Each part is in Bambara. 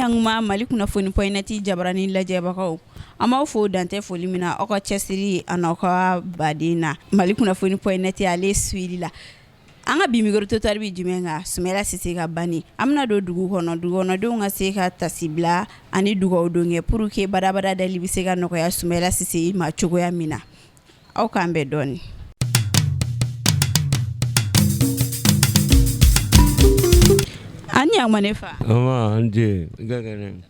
ɲanguma Mali kunnafoni pointi jabarani lajɛbagaw an b'aw fo dantɛ foli min na aw ka cɛsiri an'aw ka baden na Mali kunnafoni pointi ale suili la an ka bi micro trottoir bi jumɛn kan Soumaïla Cissé ka bani an bɛna don dugu kɔnɔdenw ka se ka tasibila ani dugawu don kɛ pour que badabada dali bɛ se ka nɔgɔya Soumaïla Cissé ma cogoya min na aw k'an bɛn dɔɔni. Ani ɲanguma fa ande gagane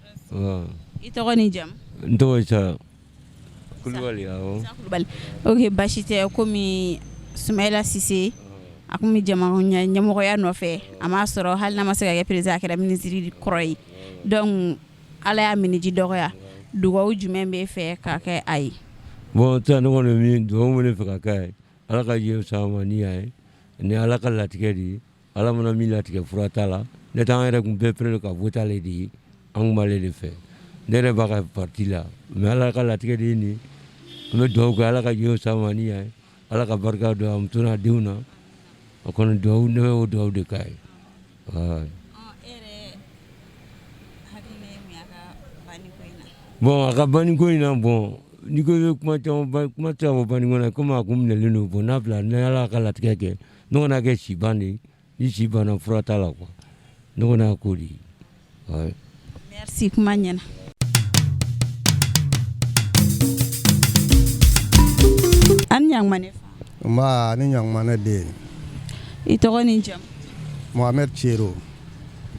i tɔgɔ ni jamu ndocha kulubali awɔ ok basi tɛ komi Soumaïla Cissé a kun bɛ ɲɛmɔgɔya nɔfɛ a m'a sɔrɔ hali n'a ma se ka kɛ président a kɛra ministre kɔrɔ ye donc ala y'a miniji dɔgɔya dugawu jumɛn bɛ fɛ ka kɛ a ye. bon ta ne kɔni min dugawu min fɛ ka kɛ a ye ala ka jɛ sama ni a ye ni ala ka latigɛ de ye ala mana min latigɛ fura t'a la ne t'an yɛrɛ kun bɛɛ pere ka vote ale de ye an kun b'ale de fɛ ne yɛrɛ b'a ka parti la mais ala ka latigɛ de ye nin an bɛ dugawu kɛ ala ka jɛ sama ni a ye ala ka barika don a muso n'a denw na a kɔni dugawu ne bɛ o dugawu de k'a ye. bon a ka bani ko in na bon ni ko bɛ kuma caman fɔ bani ko in na komi a kun minɛlen don bon n'a bila ne ala ka latigɛ kɛ ne kɔni y'a kɛ si ban de ye ni si banna fura t'a la quoi ne kɔni y'a ko de ye. merci kuma ɲɛna. Ani ɲanguma ne fa. Ma ni ɲanguma ne den. I tɔgɔ ni jamu. Mohamed Chero.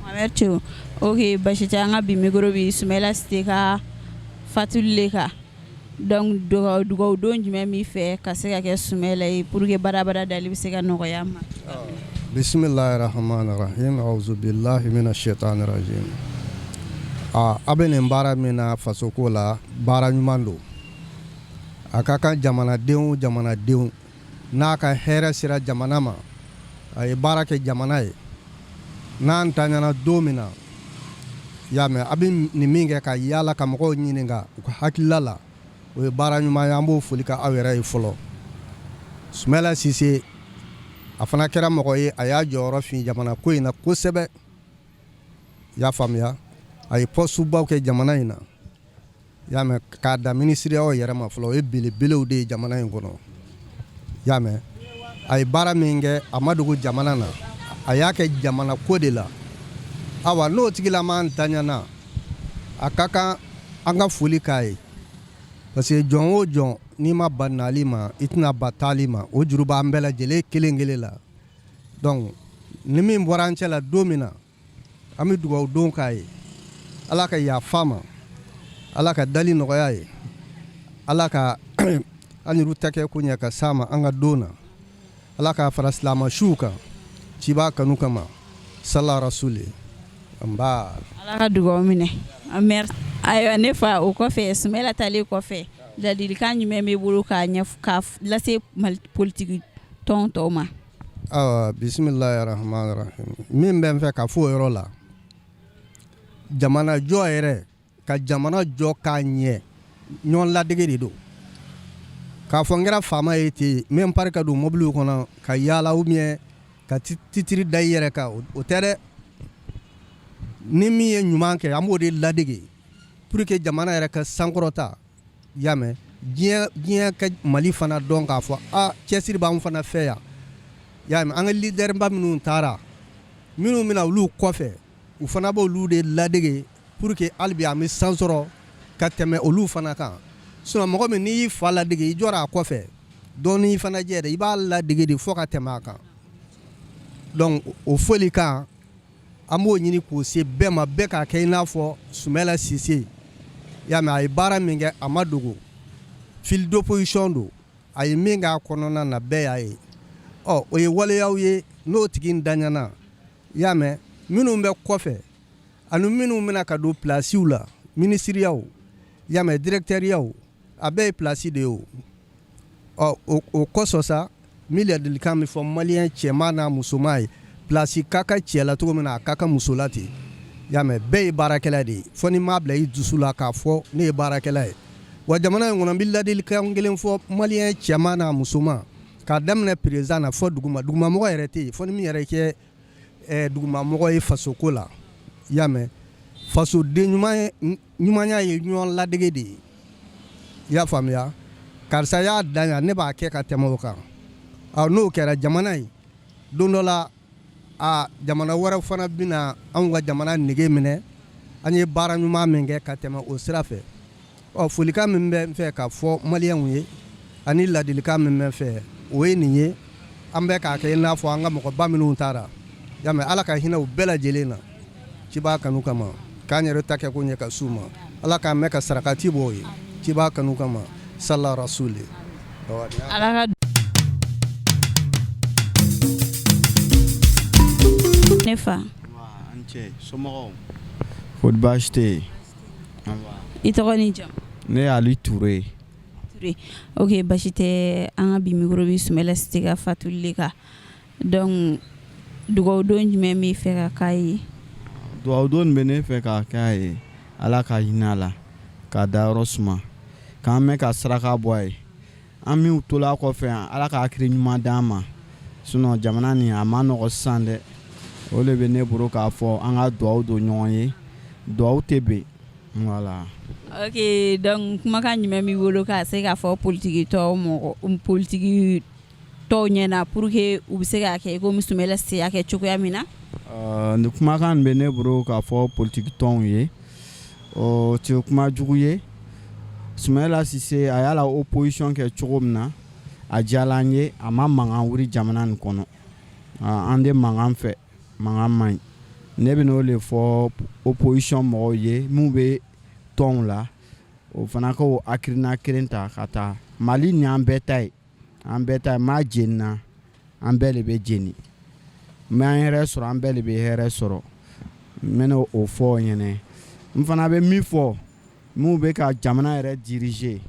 Mohamed Chero. Ok basi tɛ an ka bi micro bi Soumaïla Cissé ka fatuli le kan donc dugawu don jumɛn b'i fɛ ka se ka kɛ Soumaïla ye pour que badabada dali bɛ se ka nɔgɔya ma. Bismillahirrahmanirrahim. Auzu billahi minash shaitani rajim. A bɛ nin baara min na faso ko la baara ɲuman don. A ka kan jamanadenw n'a ka hɛrɛ sera jamana ma a ye baara kɛ jamana ye n'an taɲana don min na y'a mɛn a bɛ nin min kɛ ka yaala ka mɔgɔw ɲininka u ka hakilila la o ye baara ɲuman ye an b'o foli ka aw yɛrɛ ye fɔlɔ. Soumaïla Cissé a fana kɛra mɔgɔ ye a y'a jɔyɔrɔ fin jamana ko in na kosɛbɛ y'a faamuya a ye pɔstubaw kɛ jamana in na y'a mɛn k'a da ministiriyaw yɛrɛ ma fɔlɔ o ye belebelew de ye jamana in kɔnɔ y'a mɛn a ye baara min kɛ a ma dogo jamana na a y'a kɛ jamana ko de la awa n'o tigilama ntanyana a ka kan an ka foli k'a ye parce que jɔn o jɔn n'i ma ba nali ma i tɛna ba taali ma o juru b'an bɛɛ lajɛlen kelen kelen la donc ni min bɔra an cɛ la don min na an bɛ dugawu don k'a ye ala ka yafa ma ala ka dali nɔgɔya ye ala ka an yɛrɛ ta kɛ ko ɲɛ ka s'a ma an ka don na ala ka fara silamɛsiw kan ciba kanu kama sala rasuli nba ala ka dugawu minɛ merci ayiwa ne fa o kɔfɛ Soumaïla talen kɔfɛ ladilikan jumɛn b'i bolo k'a lase Mali politique tɔn tɔw ma. Bismillahirrahmanirrahim. Min bɛ n fɛ ka fɔ o yɔrɔ la jamana jɔ yɛrɛ ka jamana jɔ k'a ɲɛ ɲɔgɔn ladege de don k'a fɔ n kɛra faama ye ten n bɛ n pari ka don mobiliw kɔnɔ ka yaala ou bien ka titiri da i yɛrɛ kan o tɛ dɛ ni min ye ɲuman kɛ an b'o de ladege pour que jamana yɛrɛ ka sankɔrɔta y'a mɛn diɲɛ ka Mali fana dɔn k'a fɔ cɛsiri b'an fana fɛ yan y'a mɛn an ka leader ba minnu taara minnu bɛna olu kɔfɛ u fana b'olu de ladege pour que hali bi an bɛ san sɔrɔ ka tɛmɛ olu fana kan sinon mɔgɔ min n'i y'i fa ladege i jɔra a kɔfɛ dɔɔni fana jɛ dɛ i b'a ladege de fɔ ka tɛmɛ a kan donc o foli kan an b'o ɲini k'o se bɛɛ ma bɛɛ k'a kɛ i n'a fɔ Soumaïla Cissé y'a mɛn a ye baara min kɛ a ma dogo fil d'opposition don a ye min k'a kɔnɔna na bɛɛ y'a ye o ye waleyaw ye n'o tigi daɲana y'a mɛn minnu bɛ kɔfɛ ani minnu bɛna ka don pilasiw la ministiriyaw y'a mɛn directeuriyaw a bɛɛ ye pilasi de ye o kɔsɔn sa min ladilikan min fɔ malien cɛman n'a musoman ye pilasi ka ka cɛ la cogo min na a ka ka muso la ten y'a mɛn bɛɛ ye baarakɛla de ye fɔ ni m'a bila i dusu la k'a fɔ ne ye baarakɛla ye wa jamana in kɔnɔ n bɛ ladilikan kelen fɔ malien cɛman n'a musoman k'a daminɛ président na fɔ dugumamɔgɔ yɛrɛ tɛ yen fɔ ni min yɛrɛ kɛ dugumamɔgɔ ye fasoko la y'a mɛn faso den ɲumanya ye ɲɔgɔn ladege de ye i y'a faamuya karisa y'a dan yan ne b'a kɛ ka tɛmɛ o kan n'o kɛra jamana ye don dɔ la jamana wɛrɛw fana bɛna anw ka jamana nege minɛ an ye baara ɲuman min kɛ ka tɛmɛ o sira fɛ folikan min bɛ n fɛ ka fɔ maliyɛnw ye ani ladilikan min bɛ n fɛ o ye nin ye an bɛ k'a kɛ i n'a fɔ an ka mɔgɔba minnu taara y'a mɛn ala ka hinɛ u bɛɛ lajɛlen na ci b'a kanu kama k'an yɛrɛ ta kɛ ko ɲɛ ka s'u ma ala k'an mɛn ka sarakati bɔ o ye ci b'a kanu kama sala rasuli ala ka ne fa an cɛ somɔgɔw kodi baasi tɛ yen i tɔgɔ ni jamu ne y'ali ture ok basi tɛ an ka bi mikoro bi Soumaïla Cissé ka fatuli le kan donc dugawudon jumɛn b'i fɛ ka k'a ye dugawudon bɛ ne fɛ k'a k'a ye ala ka hinɛ a la k'a da yɔrɔ suma k'an mɛn ka saraka bɔ a ye an minnu tola kɔfɛ yan ala ka hakili ɲuman d'an ma sinon jamana nin a ma nɔgɔ sisan dɛ o de bɛ ne bolo k'a fɔ an ka dugawu don ɲɔgɔn ye dugawu tɛ bɛn voilà. ok donc kumakan jumɛn b'i bolo k'a se k'a fɔ politiki tɔw ɲɛna pour que u bɛ se k'a kɛ komi Soumaïla Cissé y'a kɛ cogoya min na nin kumakan bɛ ne bolo k'a fɔ politiki tɔnw ye o tɛ kuma jugu ye Soumaïla Cissé a y'a la opposition kɛ cogo min na a diyala an ye a ma mankan wuli jamana nin kɔnɔ an de mankan fɛ mankan man ɲi ne bɛ n'o de fɔ opposition mɔgɔw ye mun bɛ tɔnw la o fana ko hakilina kelen ta ka taa Mali ni an bɛɛ ta ye maa jeni na an bɛɛ de bɛ jeni mɛ an hɛrɛ sɔrɔ an bɛɛ de bɛ hɛrɛ sɔrɔ n bɛna o fɔ o ɲɛna n fana bɛ min fɔ mun bɛ ka jamana yɛrɛ diriger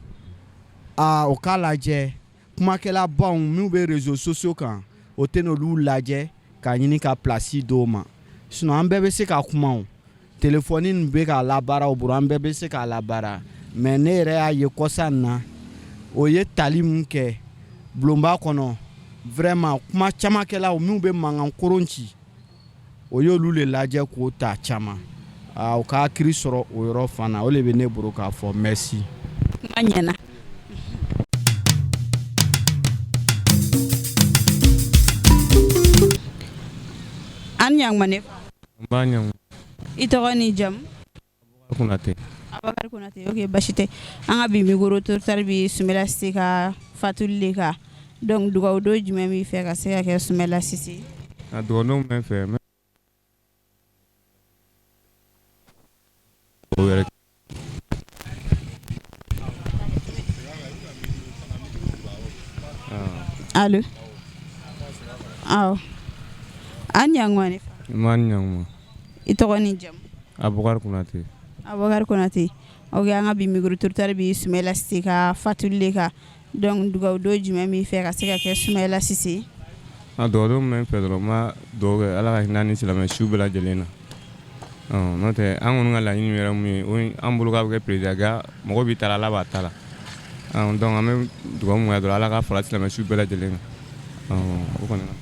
o k'a lajɛ kumakɛlabaw minnu bɛ réseaux sociaux kan o tɛ n'olu lajɛ k'a ɲini ka place d'o ma sinon an bɛɛ bɛ se ka kuma o téléphone nin bɛ k'a labaara o bolo an bɛɛ bɛ se k'a labaara mais ne yɛrɛ y'a ye kɔsa in na o ye tali mun kɛ bulonba kɔnɔ vraiment kuma caman kɛla o minnu bɛ mankan koron ci o y'olu le lajɛ k'o ta caman o ka hakili sɔrɔ o yɔrɔ fana o de bɛ ne bolo k'a fɔ merci. kuma ɲɛna an ɲaŋuma ne fa n b'a ɲaŋu i tɔgɔ ni jamu Konate Abubakar Konate ok basi tɛ an ka bi mikoro trottoir bi Soumaïla Cissé ka fatuli le kan donc dugawudon jumɛn b'i fɛ ka se ka kɛ Soumaïla Cissé a dugawudon bɛ n fɛ o yɛrɛ allo awɔ an ɲaŋuma ne fa n b'a ɲaŋuma i tɔgɔ ni jamu Abubakar Konate Abubakar Konate ok an ka bi mikoro trottoir bi Soumaïla Cissé ka fatuli le kan donc dugawudon jumɛn b'i fɛ ka se ka kɛ Soumaïla Cissé a dugawudon bɛ n fɛ dɔrɔn n b'a dugawu kɛ ala ka hinɛ ni silamɛ su bɛɛ lajɛlen na n'o tɛ an kɔni ka laɲini yɛrɛ mun ye o ye an bolo k'a bɛ kɛ président nka mɔgɔ b'i ta la ala b'a ta la donc an bɛ dugawu mun kɛ dɔrɔn ala ka fara silamɛ su bɛɛ lajɛlen kan o kɔni na.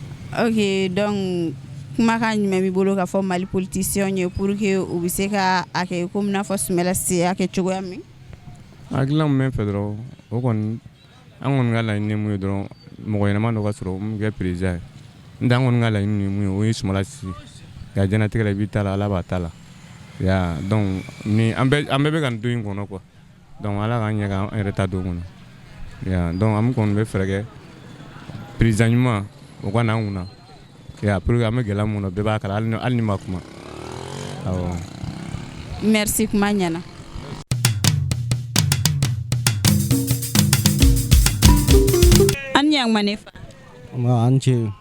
ok donc kumakan jumɛn b'i bolo ka fɔ Mali politicien ye pour que u bɛ se ka a kɛ komi n'a fɔ Soumaïla Cissé y'a kɛ cogoya min hakilina min bɛ n fɛ dɔrɔn o kɔni an kɔni ka laɲini ye mun ye dɔrɔn mɔgɔ ɲɛnama dɔ ka sɔrɔ mun kɛ président ye n tɛ an kɔni ka laɲini ye mun ye o ye Soumaïla Cissé ka diɲɛlatigɛ la i b'i ta la ala b'a ta la donc ni an bɛɛ bɛ ka nin don in kɔnɔ quoi donc ala k'an ɲɛ k'an yɛrɛ ta don kɔnɔ donc an kɔni bɛ fɛɛrɛ kɛ président ɲuman o ka n'an kunna pour que an bɛ gɛlɛya mun na bɛɛ b'a kala hali ni ma kuma awɔ. merci kuma ɲɛna an ɲaŋuma ne fa an cɛ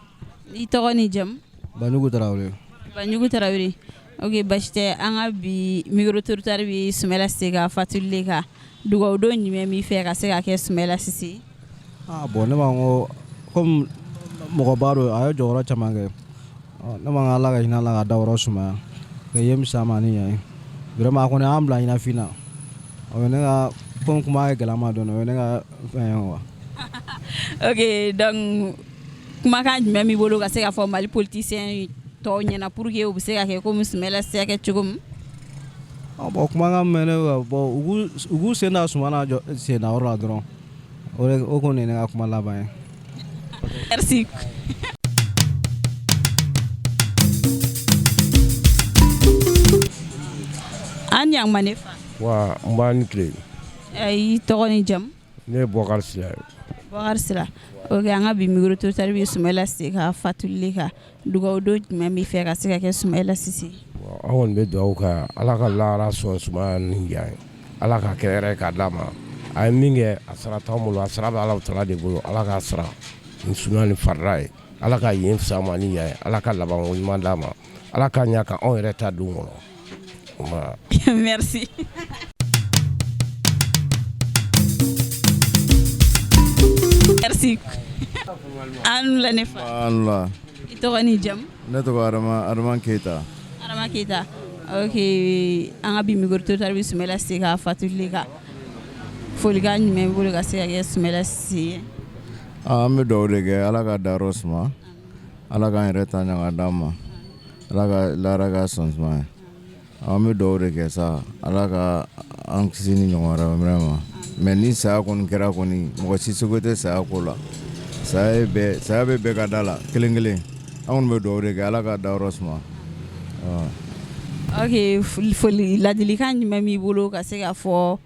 i tɔgɔ ni jamu Banjugu Tarawele Banjugu Tarawele ok basi tɛ an ka bi mikoro trottoir bi Soumaïla Cissé ka fatuli le kan dugawudon jumɛn b'i fɛ ka se ka kɛ Soumaïla Cissé bon ne b'a ko comme mɔgɔba don a ye jɔyɔrɔ caman kɛ ne b'an ala ka hinɛ la ka da yɔrɔ sumaya ka ye misama ni yan ye vraiment a kɔni y'an bila ɲɛnafin na o ye ne ka comme kuma ye gɛlɛma dɔɔni o ye ne ka fɛn ye quoi. ok donc kumakan jumɛn b'i bolo ka se ka fɔ Mali politicien tɔw ɲɛna pour que u bɛ se ka kɛ komi Soumaïla Cissé y'a kɛ cogo min Bon kuma ka mɛnɛ bon ugu senda sumana senda yɔrɔ la dɔrɔn o kɔni ne ka kuma laban ye. Merci. An yang manefa. Wa mbani kile. Ay tɔgɔ ni jam. Ne Bokar Sila. Bokar Sila. Ok, an ka bi micro trottoir bi Soumaïla Cissé ka fatuli ka dugawu do jumɛn b'i fɛ ka se ka kɛ Soumaïla Cissé. An kɔni bɛ dugawu kɛ Ala ka lahara sɔn Soumaïla ni yan ye. Ala ka kɛ yɛrɛ k'a d'a ma. A ye min kɛ a sara t'anw bolo a sara bɛ Ala Taala de bolo Ala k'a sara ni sunya ni farida ye. Ala ka yen fisaya ma ni yan ye. Ala ka laban ko ɲuman d'a ma. Ala ka ɲa ka anw yɛrɛ ta don kɔnɔ. Merci. Merci. Anu la nefa. Allah. I tɔgɔ ni jam. Ne tɔgɔ Arama Keita. Arama Keita. Ok, an ka bi micro trottoir bi Soumaïla Cissé ka fatuli ka folikan jumɛn bolo ka se ka kɛ Soumaïla Cissé ye. An bɛ dugawu de kɛ Ala ka dayɔrɔ suma. Ala k'an yɛrɛ ta ɲa ka d'an ma. Ala ka lahara ka sɔn suma ye. An bɛ dugawu de kɛ sa Ala ka an kisi ni ɲɔgɔn wɛrɛ vraiment. Mais ni saya kɔni kɛra kɔni mɔgɔ si seko tɛ saya ko la. Saya bɛ bɛɛ ka da la kelen kelen. An kɔni bɛ dugawu de kɛ Ala ka dayɔrɔ suma. Ok, foli ladilikan jumɛn b'i bolo ka se ka fɔ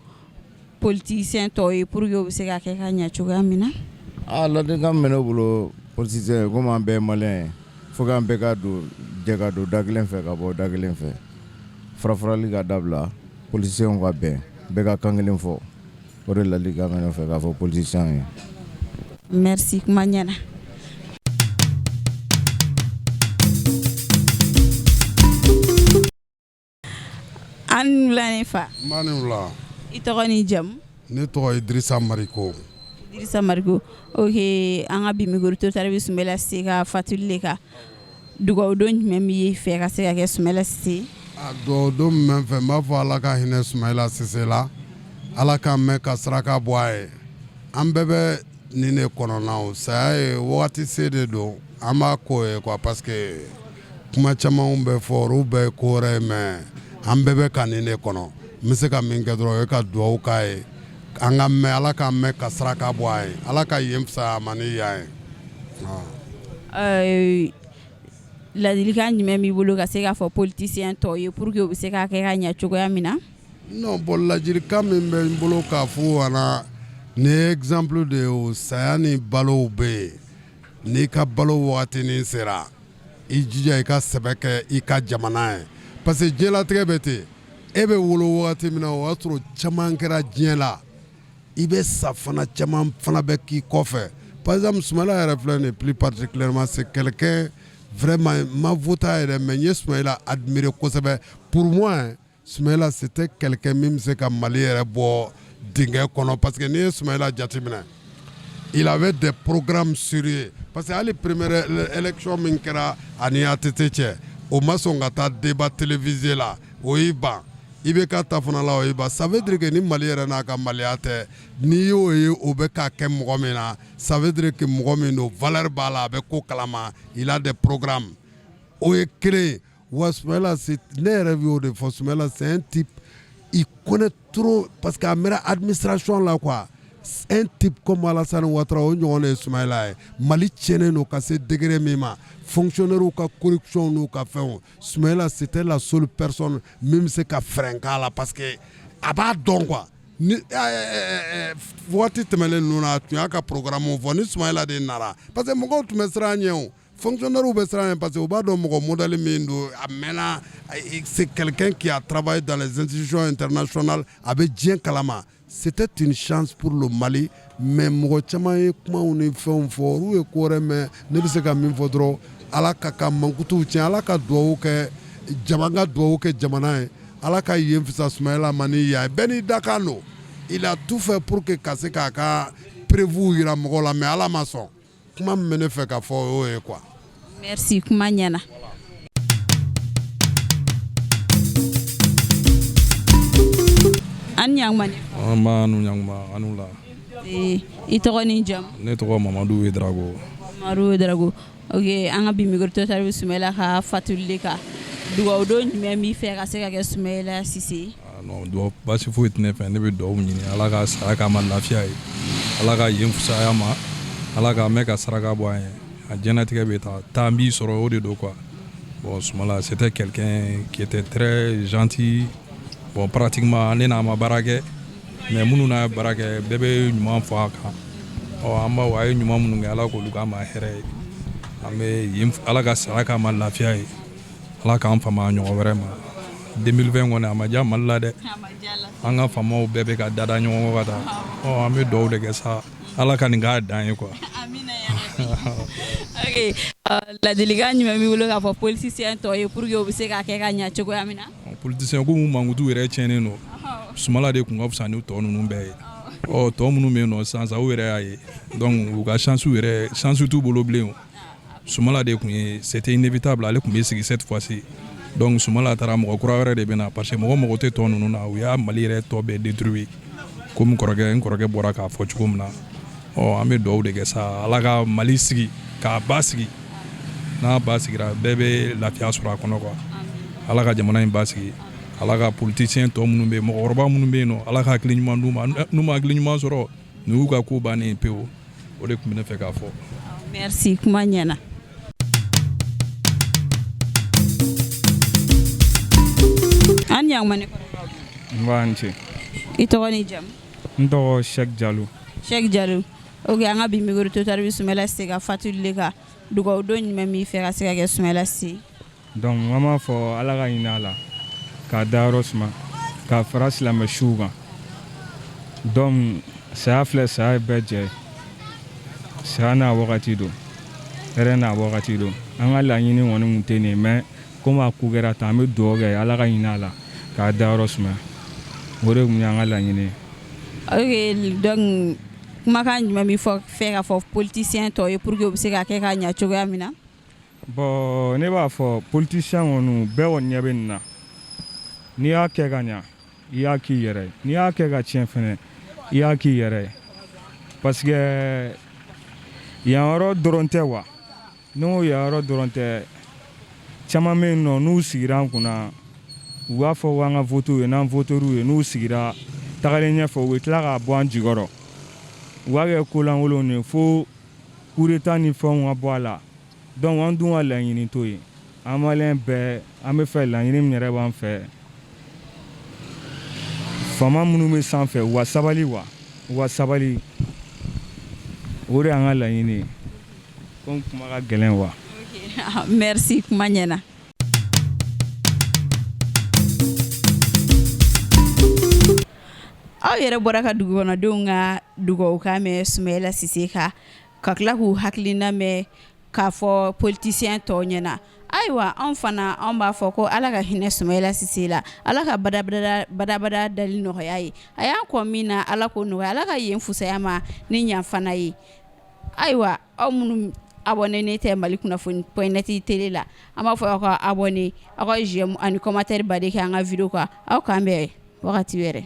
politicien tɔw ye pour que u bɛ se ka kɛ ka ɲɛ cogoya min na? Ladilikan min bɛ ne bolo politicien komi an bɛɛ ye malien ye faut que an bɛɛ ka jɛ ka don da kelen fɛ ka bɔ da kelen fɛ. Farafarali ka dabila politicien ka bɛn bɛɛ ka kan kelen fɔ. O de ladilikan bɛ ne fɛ k'a fɔ politicien ye. Merci, kuma ɲɛna. An wula ne fa. Mani wula. I tɔgɔ ni jamu? Ne tɔgɔ Idrissa Mariko. Idrissa Mariko. Ok, an ka bi micro trottoir bi Soumaïla Cissé ka fatuli le kan. Dugawu don jumɛn b'i fɛ ka se ka kɛ Soumaïla Cissé? A dugawu don min fɛ n b'a fɔ Ala ka hinɛ Soumaïla Cissé la. Ala k'an mɛn ka saraka bɔ a ye. An bɛɛ bɛ nin de kɔnɔna o. Saya ye wagati se de don. An b'a ko ye quoi parce que kuma camanw bɛ fɔ olu bɛɛ ye ko wɛrɛ ye mais an bɛɛ bɛ ka nin de kɔnɔ. N bɛ se ka min kɛ dɔrɔn o ye ka dugawu k'a ye. An ka mɛn Ala k'an mɛn ka saraka bɔ a ye. Ala ka yen fisaya ma ni yan ye. Ladilikan jumɛn b'i bolo ka se k'a fɔ politicien tɔw ye pour que u bɛ se k'a kɛ ka ɲɛ cogoya min na? Non, bon ladilikan min bɛ n bolo k'a fɔ ɲɛna ni exemple de ye saya ni balow bɛ yen. N'i ka balo wagatinin sera i jija i ka sɛbɛ kɛ i ka jamana ye parce que diɲɛlatigɛ bɛ ten e bɛ wolo wagati min na o y'a sɔrɔ caman kɛra diɲɛ la i bɛ sa fana caman fana bɛ k'i kɔfɛ. Par exemple Soumaïla yɛrɛ filɛ nin plus particulièrement c'est quelqu'un vraiment ma voté yɛrɛ mais n ye Soumaïla admiré kosɛbɛ. Pour moi Soumaïla c'était quelqu'un min bɛ se ka Mali yɛrɛ bɔ dingɛ kɔnɔ parce que n'i ye Soumaïla jateminɛ il avait des programmes sérieux parce que hali première élection min kɛra ani ATT cɛ o ma sɔn ka taa débat télévisé la o y'i ban i bɛ ka ta fana la o y'i ban ça veut dire que ni Mali yɛrɛ n'a ka maliya tɛ n'i y'o ye o bɛ k'a kɛ mɔgɔ min na ça veut dire que mɔgɔ min don valeur b'a la a bɛ ko kalama il a des programmes o ye kelen wa Soumaïla ne yɛrɛ bɛ o de fɔ Soumaïla c'est un type il connaît trop parce que a mɛra administration la quoi. Un type comme Alassane Ouattara o ɲɔgɔn ye Soumaïla ye Mali tiɲɛnen don ka se degré min ma fonctionnaire ka corruption n'u ka fɛnw Soumaïla c'était la seule personne min bɛ se ka frein k'a la parce que a b'a dɔn quoi ni waati tɛmɛnen ninnu na a tun y'a ka programme fɔ ni Soumaïla de nana parce que mɔgɔw tun bɛ siran ɲɛ o fonctionnaire bɛ siran ɲɛ parce que u b'a dɔn mɔgɔ modèle min don a mɛnna c'est quelqu'un qui a travaillé dans les institutions internationales a bɛ diɲɛ kalama. C'était une chance pour le Mali, mais mɔgɔ caman ye kumaw ni fɛnw fɔ olu ye ko wɛrɛ mɛn ne bɛ se ka min fɔ dɔrɔn Ala ka mankutuw tiɲɛ Ala ka dugawu kɛ jamana ka dugawu kɛ jamana ye Ala ka yen fisa Soumaïla ma ni yan bɛɛ n'i dakan don il a tout fait pour que ka se k'a ka prévu yira mɔgɔw la mais Ala ma sɔn kuma min bɛ ne fɛ ka fɔ o ye quoi. Merci, kuma ɲɛna. An ɲangmani. An b'a nu ɲangma anu la. I tɔgɔ ni jamu? Ne tɔgɔ Mamadu Wedrago. Mamadu Wedrago. Ok, an ka bi micro trottoir bi Soumaïla ka fatuli kan. dugawu don jumɛn b'i fɛ ka se ka kɛ Soumaïla Cissé? Non, do basi foyi tɛ ne fɛ, ne bɛ dugawu ɲini Ala ka saya k'a ma lafiya ye, Ala ka yen fisaya ma, Ala ka mɛn ka saraka bɔ an ye, a diɲɛlatigɛ bɛ taa n b'i sɔrɔ o de don quoi. Bon, Soumaïla, c'était quelqu'un qui était très gentil. Bon, pratiquement ne n'a ma baara kɛ, mais minnu n'a baara kɛ bɛɛ bɛ ɲuman fɔ a kan. An b'a a ye ɲuman minnu kɛ Ala k'olu k'a ma hɛrɛ ye. An bɛ yen Ala ka saya k'a ma lafiya ye, Ala k'an fama ɲɔgɔn wɛrɛ ma. 2020 kɔni a ma diya Mali la dɛ, an ka faamaw bɛɛ bɛ ka dada ɲɔgɔn kɔ ka taa. An bɛ dugawu de kɛ sa, Ala ka nin k'a dan ye quoi. Amina ya Rabbi. Ok, ladilikan jumɛn b'i bolo k'a fɔ politicien tɔw ye pour que u bɛ se ka kɛ ka ɲɛ cogoya min na? Politicien ko mun mankutu yɛrɛ tiɲɛnen don, Soumaïla de tun ka fisa ni tɔ ninnu bɛɛ ye. Tɔ minnu bɛ yen nɔ sisan u yɛrɛ y'a ye, donc u ka chance t'u bolo bilen. Soumaïla de tun ye, c'était inévitable, ale tun bɛ sigi cette fois-ci. Donc Soumaïla taara mɔgɔ kura wɛrɛ de bɛ na parce que mɔgɔ tɛ tɔ ninnu na, u y'a Mali yɛrɛ tɔ bɛɛ détruit comme n kɔrɔkɛ bɔra k'a fɔ cogo min na. An bɛ dugawu de kɛ sa, Ala ka Mali sigi k'a ba sigi, n'a ba sigira bɛɛ bɛ lafiya sɔrɔ a kɔnɔ quoi. Ala ka jamana in ba sigi, Ala ka politicien tɔ minnu bɛ yen, mɔgɔkɔrɔba minnu bɛ yen nɔ, Ala ka hakili ɲuman d'u ma, n'u ma hakili ɲuman sɔrɔ nin y'u ka ko bannen pewu. O de tun bɛ ne fɛ k'a fɔ. Merci, kuma ɲɛna. An ɲangu ne kɔrɔ. N b'a ce. I tɔgɔ ni jamu? N tɔgɔ Sɛki Jalo. Sɛki Jalo. Ok, an ka bi micro trottoir bɛ Soumaïla Cissé ka fatuli de kan. Dugawu don jumɛn b'i fɛ ka se ka kɛ Soumaïla Cissé? Donc an b'a fɔ Ala ka hinɛ a la, k'a dayɔrɔ suma, k'a fara silamɛ suw kan. Donc saya filɛ, saya ye bɛɛ jɛ ye. Saya n'a wagati don, hɛrɛ n'a wagati don. An ka laɲini kɔni tun tɛ nin ye, mais comme a ko kɛra tan, an bɛ dugawu kɛ Ala ka hinɛ a la, k'a dayɔrɔ suma. O de tun ye an ka laɲini ye. Ok, donc kumakan jumɛn b'i fɛ ka fɔ politicien tɔw ye pour que u bɛ se ka kɛ ka ɲɛ cogoya min na? Bon, ne b'a fɔ politicien kɔni bɛɛ kɔni ɲɛ bɛ nin na. N'i y'a kɛ ka ɲɛ, i y'a k'i yɛrɛ ye. N'i y'a kɛ ka tiɲɛ fɛnɛ, i y'a k'i yɛrɛ ye. Parce que yan yɔrɔ dɔrɔn tɛ wa? N'o yan yɔrɔ dɔrɔn tɛ, caman bɛ yen nɔ n'u sigira an kunna, u b'a fɔ k'an ka voter ye, n'an voter'u ye, n'u sigira tagalen ɲɛfɛ u bɛ tila k'a bɔ an jigɔrɔ. U b'a kɛ ko lankolonw ye fo coup d'état ni fɛnw ka bɔ a la. Donc an dun ka laɲini t'o ye. An Maliens bɛɛ an bɛ fɛ laɲini min yɛrɛ b'an fɛ, faama minnu bɛ sanfɛ u ka sabali wa, u ka sabali. O de y'an ka laɲini ye. Comme kuma ka gɛlɛn wa. Ok, merci, kuma ɲɛna. Aw yɛrɛ bɔra ka dugukɔnɔdenw ka dugawu kan mɛn Soumaïla Cissé ka tila k'u hakilina mɛn k'a fɔ politicien tɔw ɲɛna. Ayiwa, anw fana anw b'a fɔ ko Ala ka hinɛ Soumaïla Cissé la, Ala ka badabada dali nɔgɔya ye. A y'an kɔ min na Ala k'o nɔgɔya, Ala ka yen fusaya ma ni ɲan fana ye. Ayiwa, aw minnu abonné tɛ Mali kunnafoni.net télé la, an b'a fɔ aw ka abonné, aw ka j'aime ani commentaire baden kɛ an ka vidéo kan. Aw k'an bɛn wagati wɛrɛ.